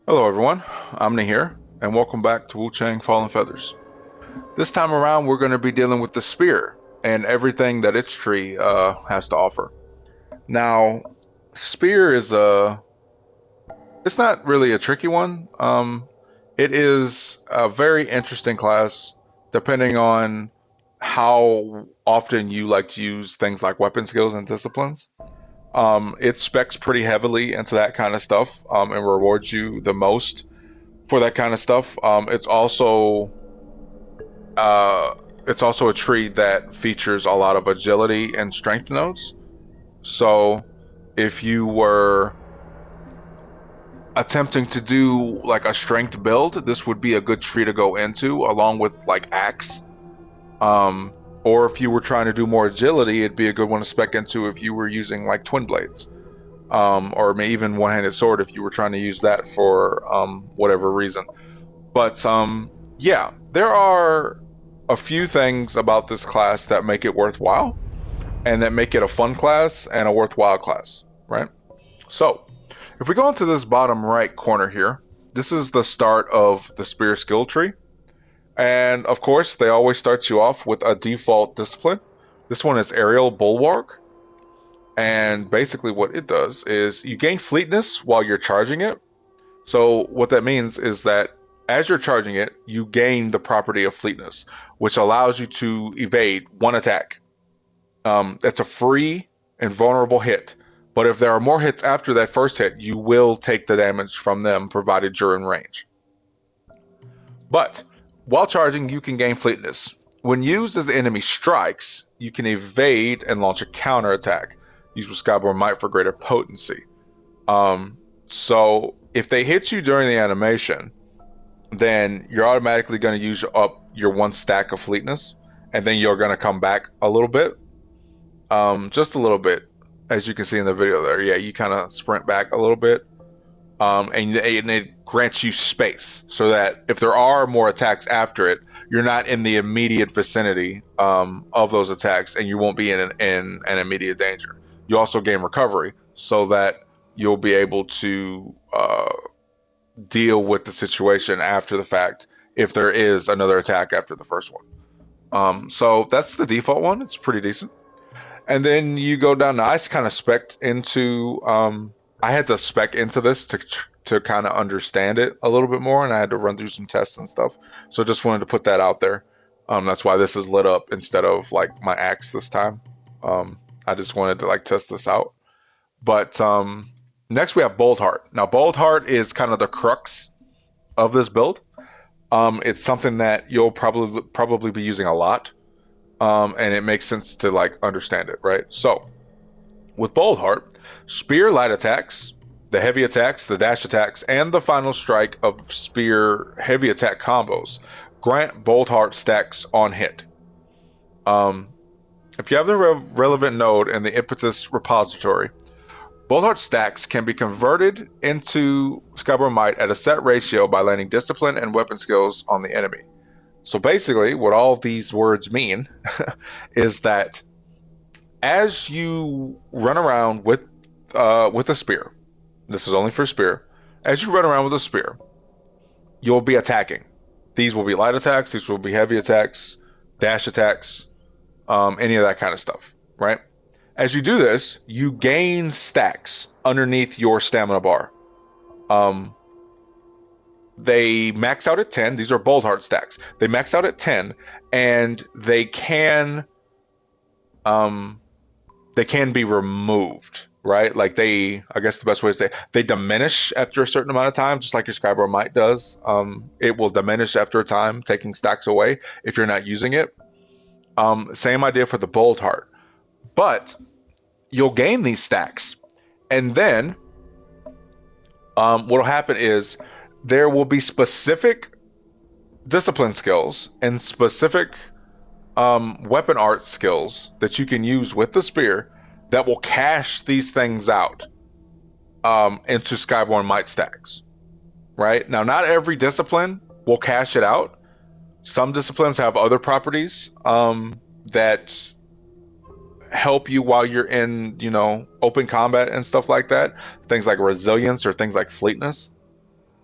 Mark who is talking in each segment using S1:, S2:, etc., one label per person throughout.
S1: Hello everyone, I'm Nahir, and welcome back to WUCHANG Fallen Feathers. This time around we're going to be dealing with the spear and everything that its tree has to offer. Now, spear is it's not really a tricky one. It is a very interesting class depending on how often you like to use things like weapon skills and disciplines. It specs pretty heavily into that kind of stuff and rewards you the most for that kind of stuff. Uh, it's also a tree that features a lot of agility and strength nodes. So if you were attempting to do like a strength build, this would be a good tree to go into along with like axe. Um, or if you were trying to do more agility, it'd be a good one to spec into if you were using like twin blades. Or maybe even one-handed sword if you were trying to use that for whatever reason. But yeah, there are a few things about this class that make it worthwhile and that make it a fun class and a worthwhile class, right? So, if we go into this bottom right corner here, this is the start of the spear skill tree. And of course, they always start you off with a default discipline. This one is aerial bulwark. And basically, what it does is you gain fleetness while you're charging it. So what that means is that as you're charging it, you gain the property of fleetness, which allows you to evade one attack. It's a free and vulnerable hit, but if there are more hits after that first hit, you will take the damage from them, provided you're in range. But while charging, you can gain fleetness. When used as the enemy strikes, you can evade and launch a counter attack. Use with Skyborn Might for greater potency. So if they hit you during the animation, then you're automatically going to use up your one stack of fleetness, and then you're going to come back a little bit, just a little bit, as you can see in the video there. Yeah, you kind of sprint back a little bit, and it grants you space so that if there are more attacks after it, you're not in the immediate vicinity of those attacks, and you won't be in an immediate danger. You also gain recovery so that you'll be able to deal with the situation after the fact if there is another attack after the first one. So that's the default one. It's pretty decent. And then you go down. Now I kind of spec'd into. I had to spec into this to kind of understand it a little bit more, and I had to run through some tests and stuff. So just wanted to put that out there. That's why this is lit up instead of like my axe this time. I just wanted to like test this out. But next we have Boldheart. Now Boldheart is kind of the crux of this build. It's something that you'll probably be using a lot, and it makes sense to like understand it, right? So with Boldheart, spear light attacks, the heavy attacks, the dash attacks, and the final strike of spear heavy attack combos grant Boldheart stacks on hit. Um, if you have the relevant node in the impetus repository, Boldheart stacks can be converted into Skyborn Might at a set ratio by landing discipline and weapon skills on the enemy. So basically, what all of these words mean is that as you run around with a spear, this is only for spear. As you run around with a spear, you'll be attacking. These will be light attacks. These will be heavy attacks, dash attacks, any of that kind of stuff, right? As you do this, you gain stacks underneath your stamina bar. Um, they max out at 10. These are Boldheart stacks. They max out at 10, and um, they can be removed, right? Like I guess the best way to say they diminish after a certain amount of time, just like your Skyborn Might does. It will diminish after a time, taking stacks away if you're not using it. Same idea for the Boldheart, but you'll gain these stacks, and then what will happen is there will be specific discipline skills and specific weapon art skills that you can use with the spear that will cash these things out into Skyborn Might stacks. Right now, not every discipline will cash it out. Some disciplines have other properties that help you while you're in, open combat and stuff like that. Things like resilience or things like fleetness.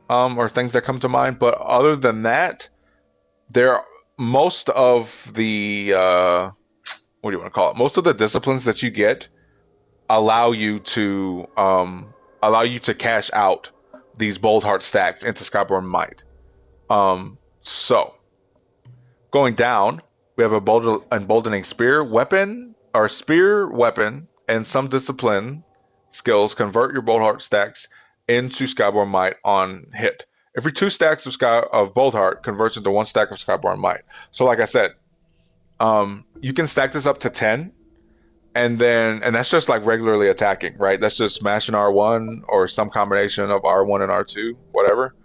S1: or things that come to mind. But other than that, there most of the what do you want to call it? Most of the disciplines that you get allow you to cash out these Boldheart stacks into Skyborn Might. So going down, we have a emboldening spear weapon or spear weapon, and some discipline skills convert your Boldheart stacks into Skyborn Might on hit. Every 2 stacks of Boldheart converts into 1 stack of Skyborn Might. So, like I said, you can stack this up to 10, and that's just like regularly attacking, right? That's just smashing R1 or some combination of R1 and R2, whatever.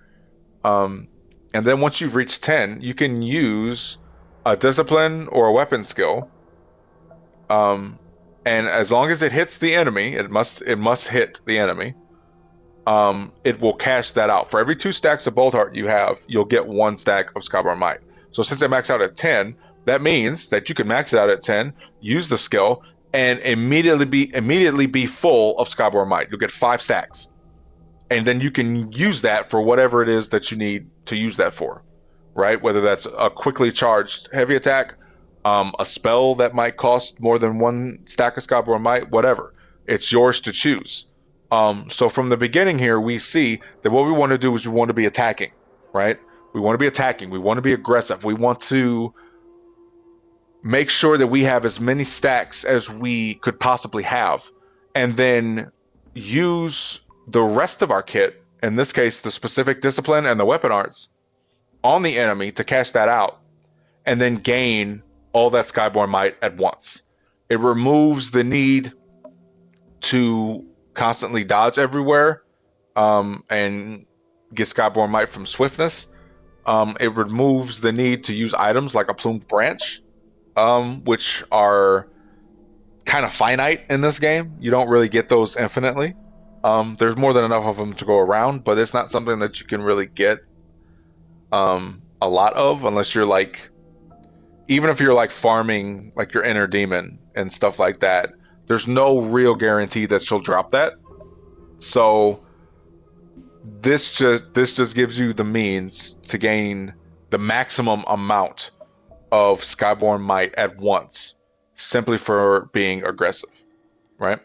S1: Um, and then once you've reached 10, you can use a discipline or a weapon skill. Um, and as long as it hits the enemy, it must hit the enemy. It will cash that out. For every 2 stacks of Boldheart you have, you'll get 1 stack of Skyborn Might. So since it maxed out at 10, that means that you can max it out at 10, use the skill, and immediately be full of Skyborn Might. You'll get 5 stacks, and then you can use that for whatever it is that you need to use that for, right? Whether that's a quickly charged heavy attack, a spell that might cost more than 1 stack of Skyborn Might, whatever. It's yours to choose. So from the beginning here, we see that what we want to do is we want to be attacking, right? We want to be attacking. We want to be aggressive. We want to make sure that we have as many stacks as we could possibly have, and then use the rest of our kit, in this case, the specific discipline and the weapon arts, on the enemy to cash that out, and then gain all that Skyborn Might at once. It removes the need to constantly dodge everywhere, and get Skyborn Might from swiftness. It removes the need to use items like a plumed branch, which are kind of finite in this game. You don't really get those infinitely. There's more than enough of them to go around, but it's not something that you can really get a lot of unless you're like, even if you're like farming like your inner demon and stuff like that. There's no real guarantee that she'll drop that. So this just gives you the means to gain the maximum amount of Skyborn Might at once, simply for being aggressive, right?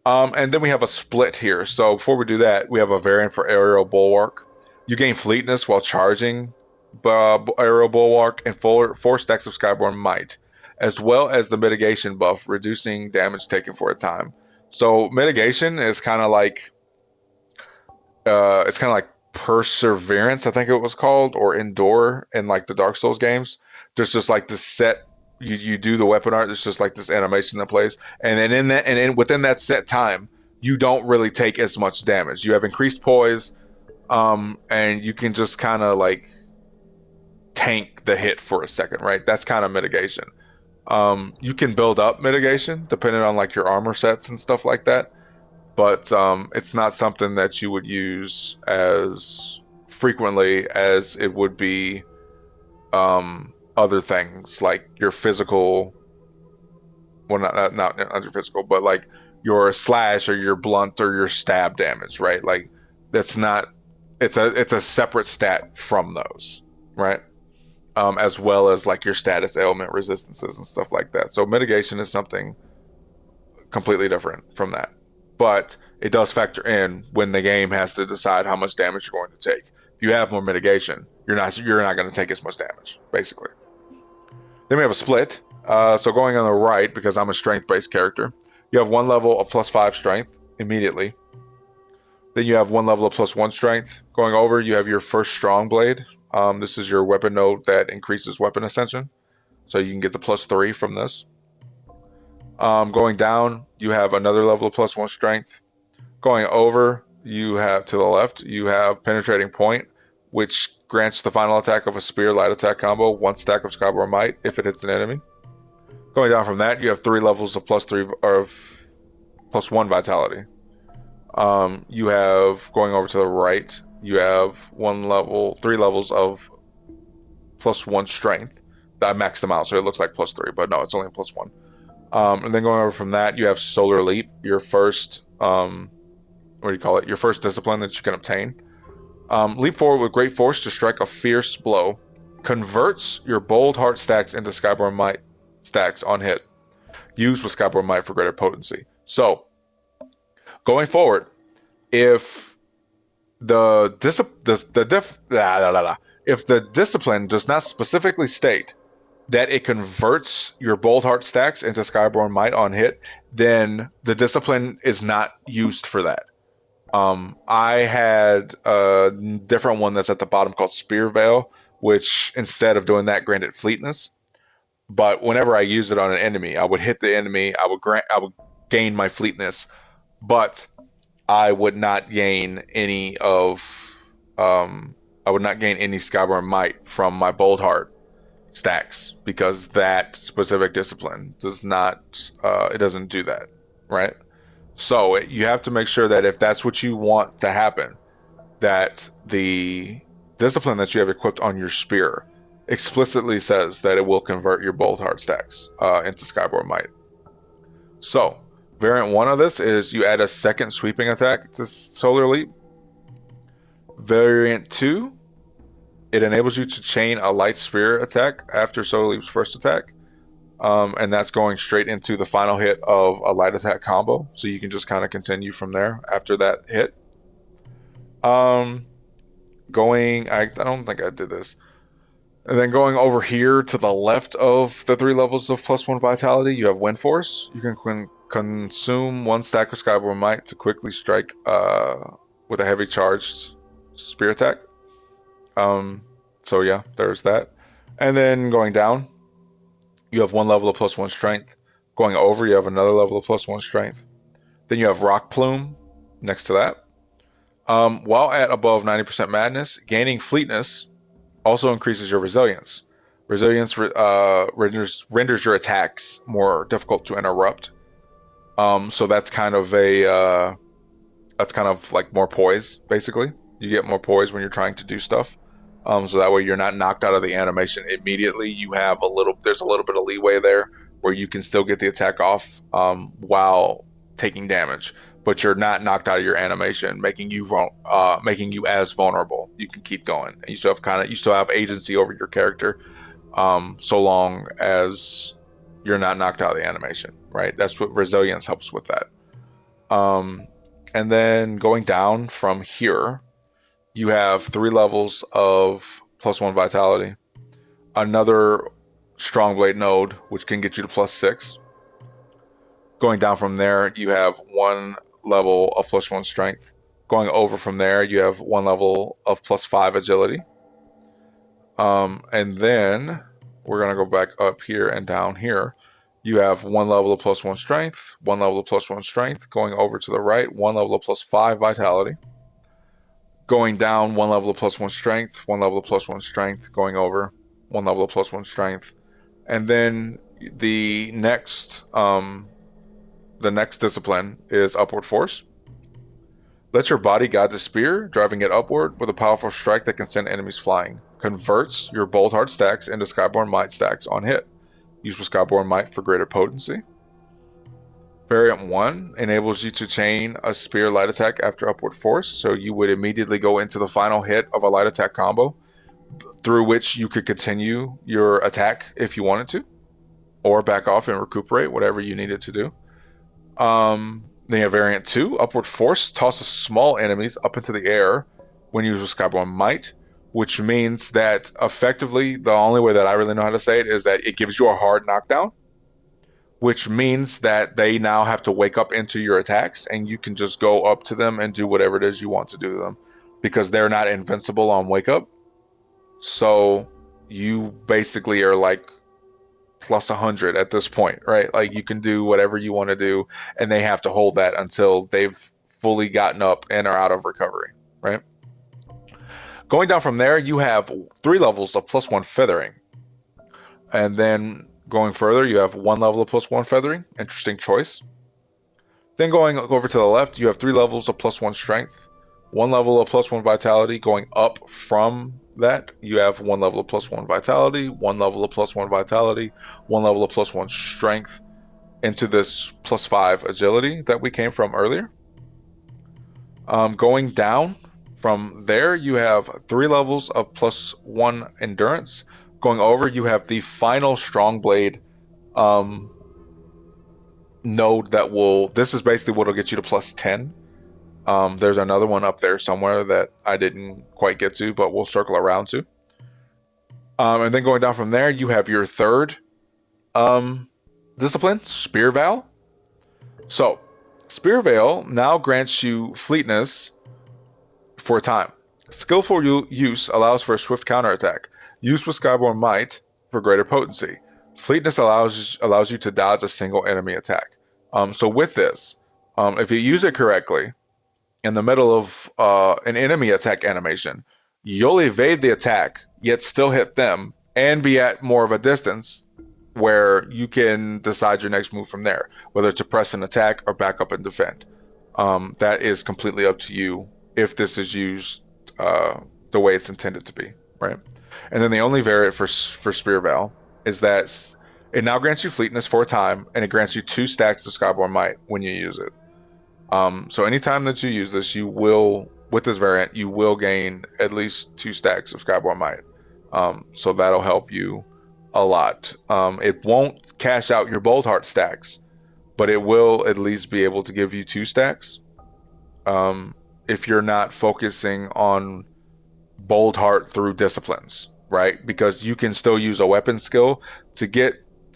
S1: And then we have a split here. So before we do that, we have a variant for Aerial Bulwark. You gain fleetness while charging Aerial Bulwark and 4 stacks of Skyborn Might, as well as the mitigation buff, reducing damage taken for a time. So mitigation is kind of like it's kind of like perseverance, I think it was called, or endure in like the Dark Souls games. There's just like this set, you do the weapon art. There's just like this animation that plays, and then within that set time, you don't really take as much damage. You have increased poise, and you can just kind of like tank the hit for a second, right? That's kind of mitigation. You can build up mitigation depending on like your armor sets and stuff like that, but it's not something that you would use as frequently as it would be other things like your physical, well, not your physical, but like your slash or your blunt or your stab damage, right? Like that's not, it's a separate stat from those, right? As well as like your status ailment resistances and stuff like that. So mitigation is something completely different from that, but it does factor in when the game has to decide how much damage you're going to take. If you have more mitigation, you're not going to take as much damage, basically. Then we have a split. So going on the right, because I'm a strength-based character, you have 1 level of +5 strength immediately. Then you have 1 level of +1 strength. Going over, you have your first strong blade. This is your weapon node that increases weapon ascension, so you can get the +3 from this. Going down, you have another level of +1 strength. Going over, you have to the left, you have penetrating point, which grants the final attack of a spear light attack combo 1 stack of Skyborn Might if it hits an enemy. Going down from that, you have 3 levels of +3 of +1 vitality. You have, going over to the right, you have 3 levels of +1 strength. I maxed them out, so it looks like +3, but no, it's only a +1. And then going over from that, you have Solar Leap, your first, what do you call it? Your first discipline that you can obtain. Leap forward with great force to strike a fierce blow. Converts your Boldheart stacks into Skyborn Might stacks on hit. Use with Skyborn Might for greater potency. So, going forward, if if the discipline does not specifically state that it converts your Boldheart stacks into Skyborn Might on hit, then the discipline is not used for that. I had a different one that's at the bottom called Spear Veil, which instead of doing that granted fleetness. But whenever I use it on an enemy, I would hit the enemy, I would gain my fleetness, but I would not gain any of I would not gain any Skyborn Might from my Boldheart stacks because that specific discipline does not it doesn't do that, right? So you have to make sure that if that's what you want to happen, that the discipline that you have equipped on your spear explicitly says that it will convert your Boldheart stacks into Skyborn Might. So variant 1 of this is you add a second sweeping attack to Solar Leap. Variant 2, it enables you to chain a light spear attack after Solar Leap's first attack. And that's going straight into the final hit of a light attack combo. So you can just kind of continue from there after that hit. I don't think I did this. And then going over here to the left of the 3 levels of +1 vitality, you have Wind Force. You can consume 1 stack of Skyborn Might to quickly strike with a heavy charged spear attack. So yeah, there's that. And then going down, you have 1 level of +1 strength. Going over, you have another level of +1 strength. Then you have Rock Plume next to that. While at above 90% madness, gaining fleetness also increases your resilience. Resilience renders your attacks more difficult to interrupt. So that's kind of like more poise, basically. You get more poise when you're trying to do stuff. So that way you're not knocked out of the animation immediately. There's a little bit of leeway there where you can still get the attack off while taking damage, but you're not knocked out of your animation, making you as vulnerable. You can keep going, and you still have agency over your character, so long as you're not knocked out of the animation, right? That's what resilience helps with that. And then going down from here, you have 3 levels of +1 vitality, another strong blade node, which can get you to +6. Going down from there, you have 1 level of +1 strength. Going over from there, you have 1 level of +5 agility. And then we're going to go back up here and down here. You have 1 level of +1 strength, 1 level of +1 strength. Going over to the right, 1 level of +5 vitality. Going down, 1 level of +1 strength, 1 level of +1 strength. Going over, 1 level of +1 strength. And then the next discipline is Upward Force. Let your body guide the spear, driving it upward with a powerful strike that can send enemies flying. Converts your Boldheart stacks into Skyborn Might stacks on hit. Use with Skyborn Might for greater potency. Variant 1 enables you to chain a spear light attack after Upward Force, so you would immediately go into the final hit of a light attack combo, through which you could continue your attack if you wanted to, or back off and recuperate, whatever you needed to do. Then you have Variant 2, Upward Force, tosses small enemies up into the air when used with Skyborn Might, which means that effectively, the only way that I really know how to say it is that it gives you a hard knockdown, which means that they now have to wake up into your attacks, and you can just go up to them and do whatever it is you want to do to them, because they're not invincible on wake up. So you basically are like +100 at this point, right? Like you can do whatever you want to do, and they have to hold that until they've fully gotten up and are out of recovery, right? Going down from there, you have 3 levels of +1 feathering. And then going further, you have 1 level of +1 feathering. Interesting choice. Then going over to the left, you have 3 levels of +1 strength, 1 level of +1 vitality. Going up from that, you have 1 level of +1 vitality, 1 level of +1 vitality, 1 level of +1 strength into this +5 agility that we came from earlier. Going down, From there, you have 3 levels of +1 endurance. Going over, you have the final strong blade um, node that will. This is basically what will get you to +10. There's another one up there somewhere that I didn't quite get to, but we'll circle around to. And then going down from there, you have your third discipline, Spear Veil. So, Spear Veil now grants you fleetness for a time. Skillful use allows for a swift counterattack. Used with Skyborn Might for greater potency. Fleetness allows you to dodge a single enemy attack. So with this, if you use it correctly, in the middle of an enemy attack animation, you'll evade the attack, yet still hit them, and be at more of a distance where you can decide your next move from there, whether to press an attack or back up and defend. That is completely up to you if this is used the way it's intended to be, right? And then the only variant for Spear Veil is that it now grants you fleetness for a time, and it grants you 2 stacks of Skyborn Might when you use it. So anytime that you use this, you will, with this variant, you will gain at least 2 stacks of Skyborn Might. So that'll help you a lot. It won't cash out your Boldheart stacks, but it will at least be able to give you 2 stacks. If you're not focusing on Boldheart through disciplines, right? Because you can still use a weapon skill to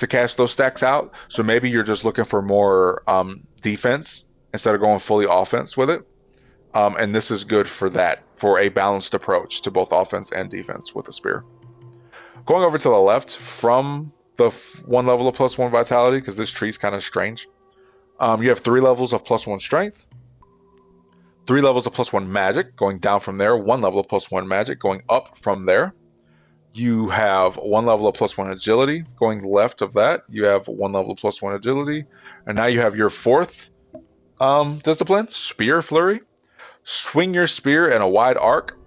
S1: cash those stacks out. So maybe you're just looking for more defense instead of going fully offense with it. And this is good for that, for a balanced approach to both offense and defense with the spear. Going over to the left from the 1 level of +1 vitality, because this tree's kind of strange. You have 3 levels of +1 strength, 3 levels of +1 magic, going down from there, 1 level of +1 magic, going up from there. You have 1 level of +1 agility. Going left of that, you have 1 level of +1 agility. And now you have your 4th discipline, Spear Flurry. Swing your spear in a wide arc,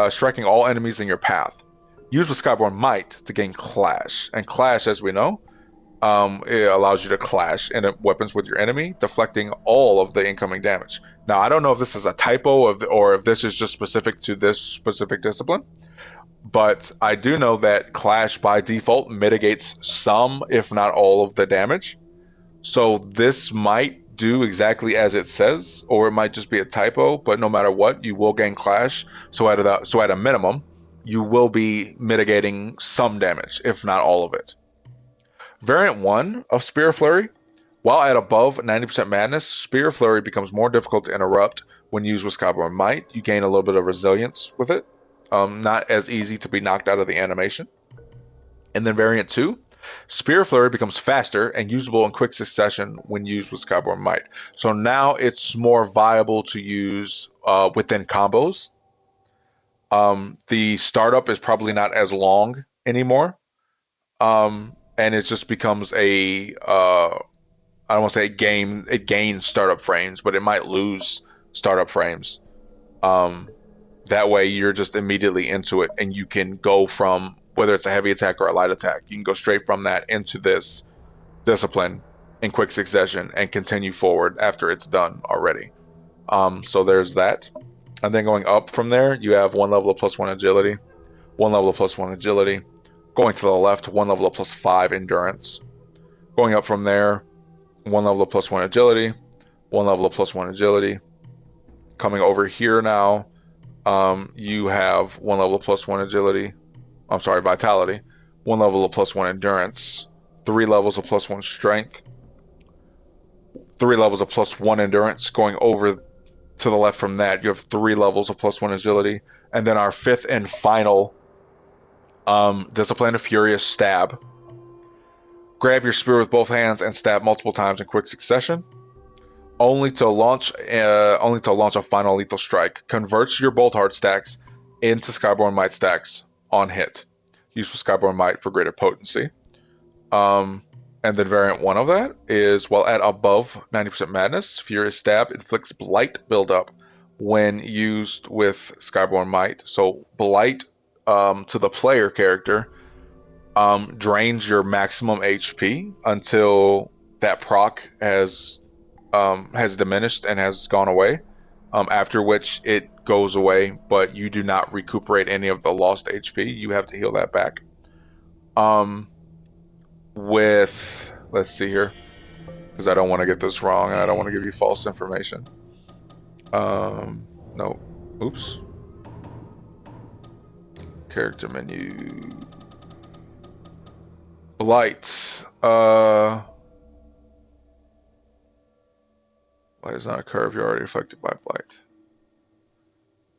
S1: striking all enemies in your path. Use with Skyborn Might to gain Clash. And Clash, as we know, it allows you to clash in weapons with your enemy, deflecting all of the incoming damage. Now, I don't know if this is a typo or if this is just specific to this specific discipline, but I do know that Clash by default mitigates some, if not all, of the damage. So this might do exactly as it says, or it might just be a typo, but no matter what, you will gain Clash. So at a minimum, you will be mitigating some damage, if not all of it. Variant 1 of Spear Flurry. While at above 90% madness, Spear Flurry becomes more difficult to interrupt when used with Skyborn Might. You gain a little bit of resilience with it. Not as easy to be knocked out of the animation. And then Variant 2, Spear Flurry becomes faster and usable in quick succession when used with Skyborn Might. So now it's more viable to use within combos. The startup is probably not as long anymore. And it just becomes I don't want to say it gains startup frames, but it might lose startup frames. That way you're just immediately into it, and you can go from, whether it's a heavy attack or a light attack, you can go straight from that into this discipline in quick succession and continue forward after it's done already. So there's that. And then going up from there, you have 1 level of +1 agility, 1 level of +1 agility. Going to the left, 1 level of +5 endurance. Going up from there, 1 level of +1 agility, 1 level of +1 agility. Coming over here now, you have 1 level of +1 agility. I'm sorry, vitality. 1 level of +1 endurance. 3 levels of +1 strength. 3 levels of +1 endurance. Going over to the left from that, you have 3 levels of +1 agility. And then our 5th and final discipline of Furious Stab. Grab your spear with both hands and stab multiple times in quick succession, only to launch a final lethal strike. Converts your Boldheart stacks into Skyborn Might stacks on hit. Use for Skyborn Might for greater potency. And then variant 1 of that is, while at above 90% madness, Furious Stab inflicts blight buildup when used with Skyborn Might. So blight to the player character drains your maximum HP until that proc has diminished and has gone away. After which it goes away, but you do not recuperate any of the lost HP. You have to heal that back. With, let's see here, because I don't want to get this wrong and I don't want to give you false information. No, oops. Character menu. Blight. Blight is not a curve. You're already affected by blight.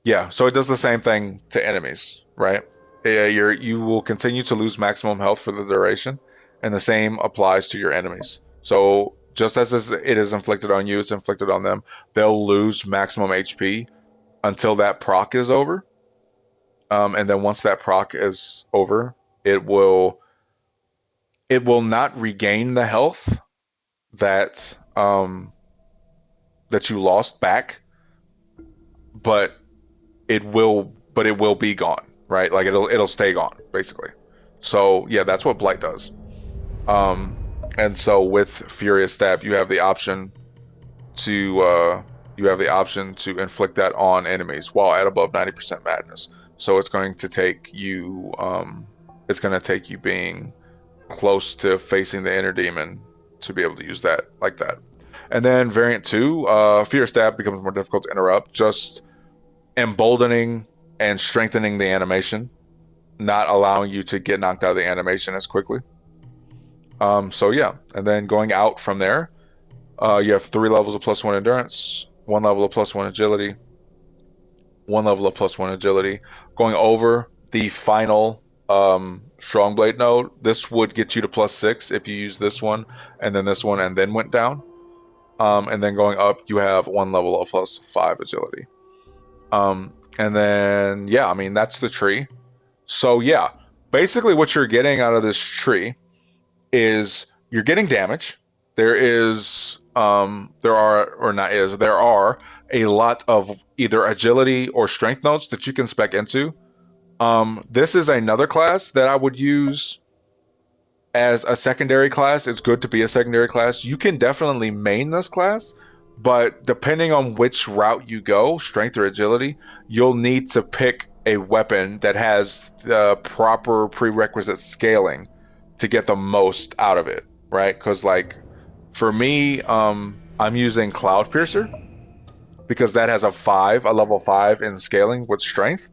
S1: Yeah, so it does the same thing to enemies, right? Yeah, you will continue to lose maximum health for the duration, and the same applies to your enemies. So just as it is inflicted on you, it's inflicted on them. They'll lose maximum HP until that proc is over. And then once that proc is over, it will not regain the health that that you lost back, but it will be gone, right? Like it'll stay gone basically. So yeah, that's what blight does. And so with Furious Stab, you have the option to inflict that on enemies while at above 90% madness. So it's going to take you being close to facing the inner demon to be able to use that like that. And then variant 2, Furious Stab becomes more difficult to interrupt, just emboldening and strengthening the animation, not allowing you to get knocked out of the animation as quickly. So yeah, and then going out from there, you have 3 levels of +1 endurance, 1 level of +1 agility, 1 level of +1 agility. Going over the final strong blade node, this would get you to +6 if you use this one and then this one and then went down. And then going up, you have 1 level of +5 agility. And then yeah, I mean that's the tree. So yeah, basically what you're getting out of this tree is you're getting damage. There are a lot of either agility or strength notes that you can spec into. This is another class that I would use as a secondary class. It's good to be a secondary class. You can definitely main this class, but depending on which route you go, strength or agility, you'll need to pick a weapon that has the proper prerequisite scaling to get the most out of it, right? Because like for me, I'm using Cloud Piercer because that has a level 5 in scaling with strength.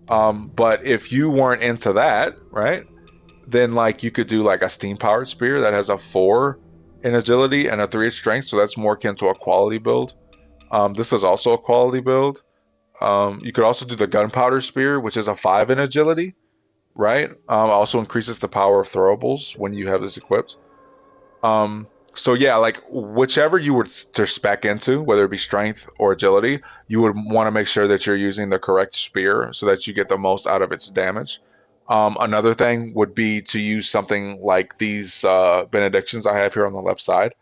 S1: But if you weren't into that, right, then like you could do like a steam powered spear that has a 4 in agility and a 3 in strength, so that's more akin to a quality build. This is also a quality build. You could also do the gunpowder spear, which is a 5 in agility, right? Also increases the power of throwables when you have this equipped. So yeah, like whichever you were to spec into, whether it be strength or agility, you would want to make sure that you're using the correct spear so that you get the most out of its damage. Another thing would be to use something like these benedictions I have here on the left side.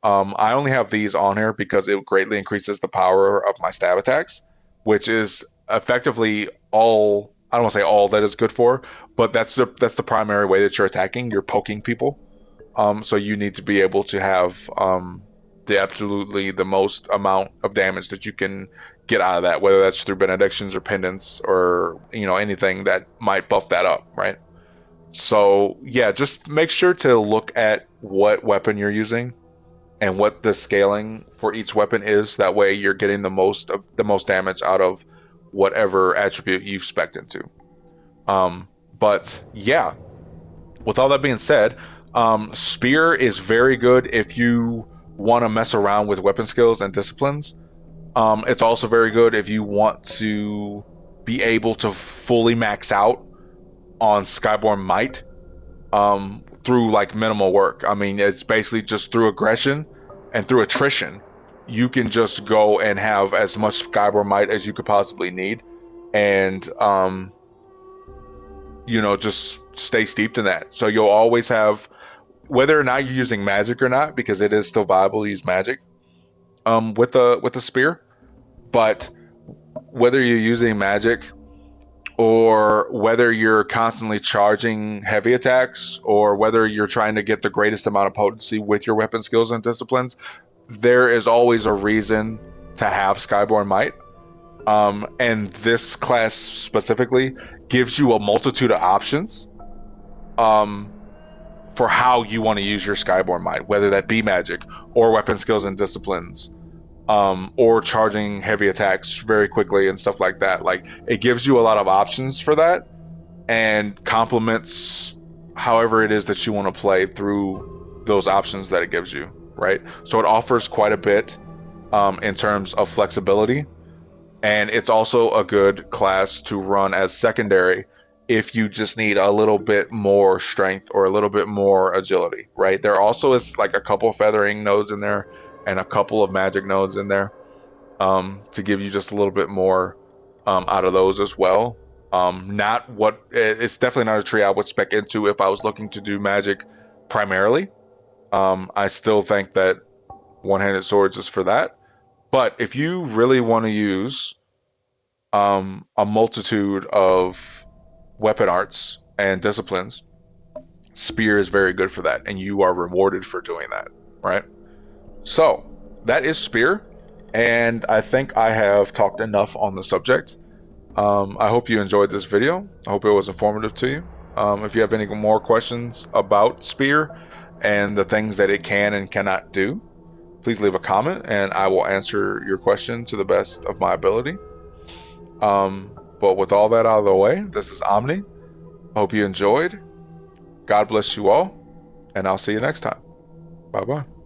S1: I only have these on here because it greatly increases the power of my stab attacks, which is effectively all, I don't want to say all that is good for, but that's the primary way that you're attacking. You're poking people. So you need to be able to have the most amount of damage that you can get out of that, whether that's through benedictions or pendants or anything that might buff that up, right? So yeah, just make sure to look at what weapon you're using and what the scaling for each weapon is. That way you're getting the most damage out of whatever attribute you've spec'd into. But yeah, with all that being said, Spear is very good if you want to mess around with weapon skills and disciplines. It's also very good if you want to be able to fully max out on Skyborn Might through like minimal work. I mean, it's basically just through aggression and through attrition. You can just go and have as much Skyborn Might as you could possibly need, and just stay steeped in that. So you'll always have, whether or not you're using magic or not, because it is still viable to use magic with a spear. But whether you're using magic or whether you're constantly charging heavy attacks or whether you're trying to get the greatest amount of potency with your weapon skills and disciplines, there is always a reason to have Skyborn Might. And this class specifically gives you a multitude of options um, for how you want to use your Skyborn Might, whether that be magic or weapon skills and disciplines, or charging heavy attacks very quickly and stuff like that. Like, it gives you a lot of options for that and complements however it is that you want to play through those options that it gives you, right? So it offers quite a bit in terms of flexibility, and it's also a good class to run as secondary if you just need a little bit more strength or a little bit more agility, right? There also is like a couple feathering nodes in there and a couple of magic nodes in there, to give you just a little bit more out of those as well. Not what it's definitely not a tree I would spec into if I was looking to do magic primarily. I still think that one-handed swords is for that. But if you really want to use a multitude of weapon arts and disciplines, spear is very good for that, and you are rewarded for doing that, right? So that is spear, and I think I have talked enough on the subject. I hope you enjoyed this video. I hope it was informative to you. If you have any more questions about spear and the things that it can and cannot do, please leave a comment and I will answer your question to the best of my ability. But with all that out of the way, this is Omni. Hope you enjoyed. God bless you all, and I'll see you next time. Bye bye.